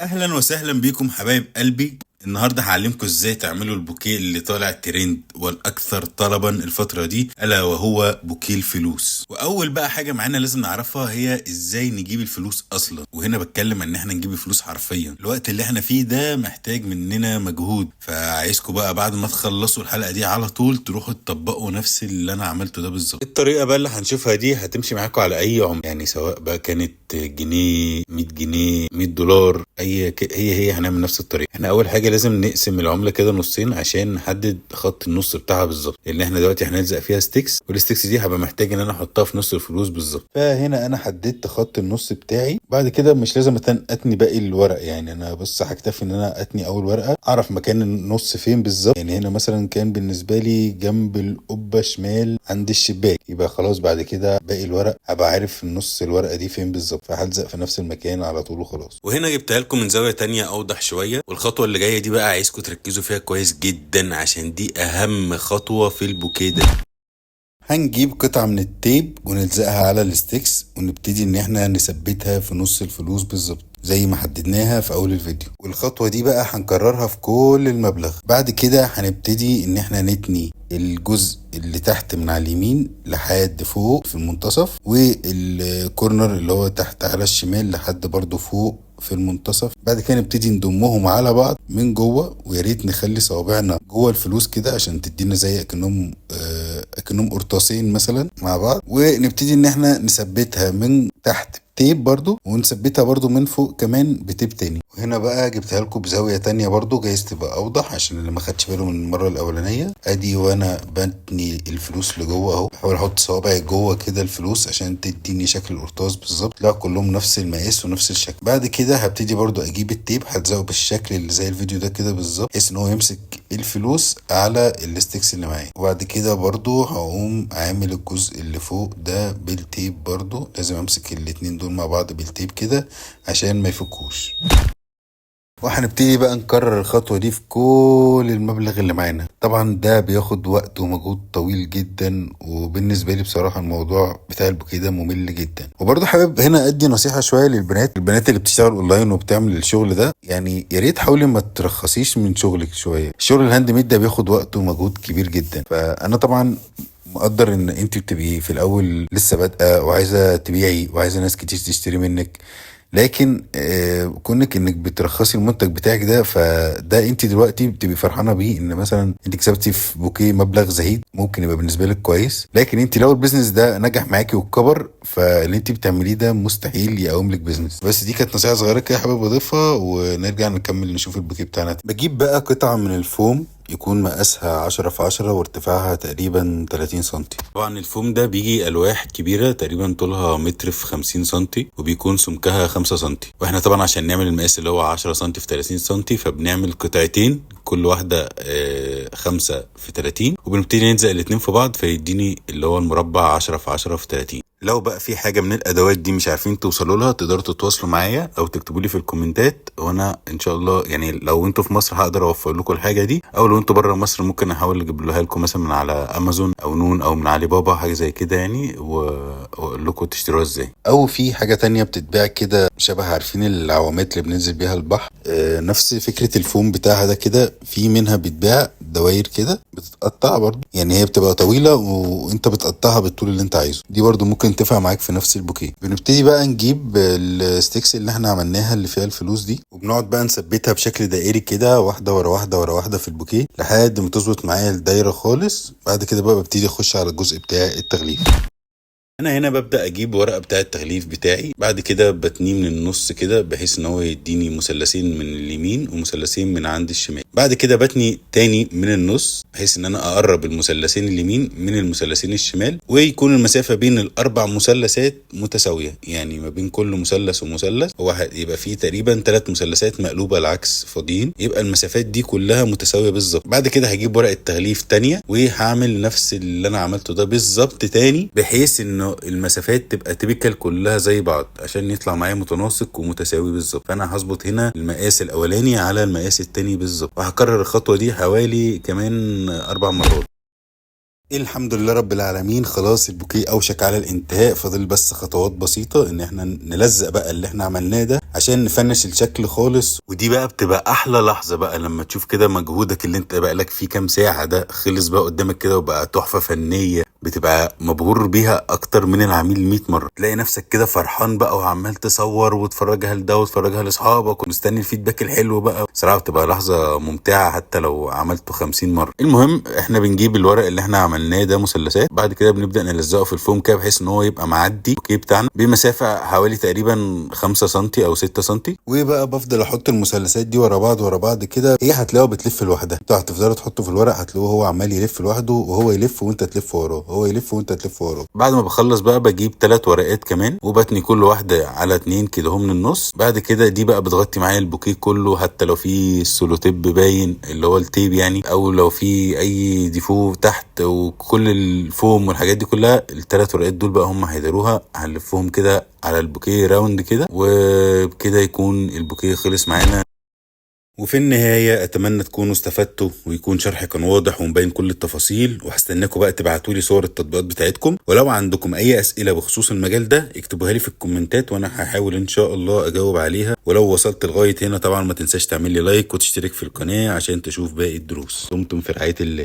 اهلا وسهلا بيكم حبايب قلبي. النهارده هعلمكم ازاي تعملوا البوكيه اللي طالع ترند والاكثر طلبا الفتره دي، الا وهو بوكيه الفلوس. واول بقى حاجه معانا لازم نعرفها هي ازاي نجيب الفلوس اصلا، وهنا بتكلم ان احنا نجيب الفلوس حرفيا. الوقت اللي احنا فيه ده محتاج مننا مجهود، فعايزكم بقى بعد ما تخلصوا الحلقه دي على طول تروحوا تطبقوا نفس اللي انا عملته ده بالظبط. الطريقه بقى اللي هنشوفها دي هتمشي معاكم على اي عمله، يعني سواء بقى كانت جنيه 100 جنيه $100 هي هنعمل نفس الطريقه. احنا اول حاجه لازم نقسم العمله كده نصين عشان نحدد خط النص بتاعها بالظبط، لان احنا دلوقتي هنلزق فيها ستيكس، والستيكس دي هبقى محتاج ان انا احطها في نص الفلوس بالظبط. فهنا انا حددت خط النص بتاعي. بعد كده مش لازم اتني باقي الورق، يعني انا بس هكتفي ان انا اتني اول ورقه، اعرف مكان النص فين بالظبط. يعني هنا مثلا كان بالنسبه لي جنب القبه شمال عند الشباك، يبقى خلاص بعد كده باقي الورق هبقى عارف النص الورقه دي فين بالظبط، فهلزق في نفس المكان على طول وخلاص. وهنا جبتها لكم من زاويه تانية اوضح شويه. والخطوه اللي جايه دي بقى عايزكم تركزوا فيها كويس جدا عشان دي اهم خطوه في البوكيه ده. هنجيب قطعة من التيب ونلزقها على الستيكس، ونبتدي ان احنا نثبتها في نص الفلوس بالظبط زي ما حددناها في اول الفيديو. والخطوة دي بقى هنكررها في كل المبلغ. بعد كده هنبتدي ان احنا نتني الجزء اللي تحت من على اليمين لحد فوق في المنتصف، والكورنر اللي هو تحت على الشمال لحد برضو فوق في المنتصف. بعد كده نبتدي نضمهم على بعض من جوه، ويا ريت نخلي صوابعنا جوه الفلوس كده عشان تدينا زي اكنهم قرطاسين مثلا مع بعض. ونبتدي ان احنا نثبتها من تحت تيب برضو، ونثبتها برضو من فوق كمان بتيب تاني. وهنا بقى جبتها لكم بزاوية تانية برضو جايز تبقى اوضح عشان اللي ما خدش باله من المرة الاولانية. ادي وانا بتني الفلوس لجوه اهو، بحاول احط صوابعي جوه كده الفلوس عشان تديني شكل القرطاس بالظبط، لا كلهم نفس المقاس ونفس الشكل. بعد كده هبتدي برضو اجيب التيب هلزقه بالشكل اللي زي الفيديو ده كده بالظبط، بحيث ان هو يمسك الفلوس على الستيكس اللي معايا. وبعد كده برضو هقوم عامل الجزء اللي فوق ده بالتيب، برضو لازم امسك الاتنين دول مع بعض بالتيب كده عشان ما يفكوش. وهنبتدي بقى نكرر الخطوة دي في كل المبلغ اللي معانا. طبعا ده بياخد وقت ومجهود طويل جدا، وبالنسبة لي بصراحة الموضوع بتاع البوكيه ده ممل جدا. وبرضه حابب هنا ادي نصيحة شوية البنات اللي بتشتغل اونلاين وبتعمل الشغل ده، يعني يا ريت حاولي ما ترخصيش من شغلك شوية. الشغل الهاند ميد ده بياخد وقت ومجهود كبير جدا. فانا طبعا مقدر ان انت بتبقي في الاول لسه بادئه وعايزه تبيعي وعايزه ناس كتير تشتري منك، لكن كونك انك بترخصي المنتج بتاعك ده، فده انت دلوقتي بتبقي فرحانه بيه ان مثلا انت كسبتي في بوكيه مبلغ زهيد ممكن يبقى بالنسبه لك كويس. لكن انت لو البيزنس ده نجح معاكي واتكبر، فاللي انت بتعمليه ده مستحيل يقوم لك بيزنس. بس دي كانت نصيحه صغيره كده حابب اضيفها، ونرجع نكمل نشوف البوكيه بتاعنا. بجيب بقى قطعه من الفوم يكون مقاسها 10 في 10 وارتفاعها تقريبا 30 سنتي. طبعا الفوم ده بيجي ألواح كبيرة تقريبا طولها متر في 50 سنتي، وبيكون سمكها 5 سنتي. واحنا طبعا عشان نعمل المقاس اللي هو 10 سنتي في 30 سنتي فبنعمل قطعتين كل واحدة 5 في 30، وبنبتدي نلزق الاتنين في بعض فيديني اللي هو المربع 10 في 10 في 30. لو بقى في حاجة من الأدوات دي مش عارفين توصلوا لها تقدروا تتواصلوا معايا أو تكتبوا لي في الكومنتات، وأنا إن شاء الله يعني لو أنتوا في مصر هقدر أوفر لكم الحاجة دي، أو لو أنتوا بره مصر ممكن أحاول أجيب لها لكم مثلا من على أمازون أو نون أو من علي بابا حاجة زي كده يعني، وأقول لكم تشتروها إزاي. أو في حاجة تانية بتتباع كده شبه عارفين العوامات اللي بننزل بيها البحر، نفس فكرة الفوم بتاعها ده كده، في منها بتباع دواير كده بتتقطع برضو، يعني هي بتبقى طويلة وانت بتقطعها بالطول اللي انت عايزه. دي برضو ممكن تنفع معاك في نفس البوكيه. بنبتدي بقى نجيب الستيكس اللي احنا عملناها اللي فيها الفلوس دي، وبنقعد بقى نثبتها بشكل دائري كده واحدة ورا واحدة ورا واحدة في البوكيه لحد ما تظبط معايا الدايرة خالص. بعد كده بقى ببتدي اخش على الجزء بتاع التغليف. انا هنا ببدا اجيب ورقه بتاع التغليف بتاعي، بعد كده بتنيه من النص كده بحيث ان هو يديني مثلثين من اليمين ومثلثين من عند الشمال. بعد كده بتني تاني من النص بحيث ان انا اقرب المثلثين اليمين من المثلثين الشمال، ويكون المسافه بين الاربع مثلثات متساويه، يعني ما بين كل مثلث ومثلث هو يبقى فيه تقريبا 3 مثلثات مقلوبه العكس فاضيين، يبقى المسافات دي كلها متساويه بالظبط. بعد كده هجيب ورقه تغليف تانية وهعمل نفس اللي انا عملته ده بالظبط تاني، بحيث انه المسافات تبقى تبكل كلها زي بعض عشان يطلع معايا متناسق ومتساوي بالظبط. فانا هظبط هنا المقاس الاولاني على المقاس التاني بالظبط، وهكرر الخطوه دي حوالي كمان 4 مرات. الحمد لله رب العالمين، خلاص البوكيه اوشك على الانتهاء. فاضل بس خطوات بسيطة ان احنا نلزق بقى اللي احنا عملناه ده عشان نفنش الشكل خالص. ودي بقى بتبقى احلى لحظه بقى لما تشوف كده مجهودك اللي انت بقالك فيه كام ساعه ده خلص بقى قدامك كده وبقى تحفه فنيه، بتبقى مبهور بيها اكتر من العميل 100 مره. تلاقي نفسك كده فرحان بقى وعمال تصور وتفرجها لده وتفرجها لاصحابك ومستني الفيدباك الحلو بقى. صراحه بتبقى لحظه ممتعه حتى لو عملته 50 مره. المهم احنا بنجيب الورق اللي احنا عملناه ده مثلثات، بعد كده بنبدا نلزقه في الفوم كده بحيث ان هو يبقى معدي البوكيه بتاعنا بمسافه حوالي تقريبا 5 سم او 6 سم. وبقى بفضل احط المثلثات دي ورا بعض ورا بعض كده، هي هتلاقوها بتلف لوحدها. انتوا هتفضلوا تحطوا في الورق هتلاقوه هو عمال يلف لوحده، وهو يلف وانت تلف وراه، هو يلف وانت تلف وراه. بعد ما بخلص بقى بجيب 3 ورقات كمان وبتني كل واحده على 2 كده هم من النص. بعد كده دي بقى بتغطي معايا البوكيه كله، حتى لو في السولوتيب باين اللي هو التيب يعني، او لو في اي ديفو تحت، وكل الفوم والحاجات دي كلها. ال3 ورقات دول بقى هم هيداروها، هنلفهم كده على البوكيه راوند كده، وبكده يكون البوكيه خلص معانا. وفي النهاية أتمنى تكونوا استفدتوا ويكون شرحي كان واضح ومبين كل التفاصيل، وهستناكم بقى تبعتولي صور التطبيقات بتاعتكم. ولو عندكم أي أسئلة بخصوص المجال ده اكتبوها لي في الكومنتات وأنا هحاول إن شاء الله أجاوب عليها. ولو وصلت لغاية هنا طبعا ما تنساش تعمل لي لايك وتشترك في القناة عشان تشوف باقي الدروس. دمتم في رعاية الله.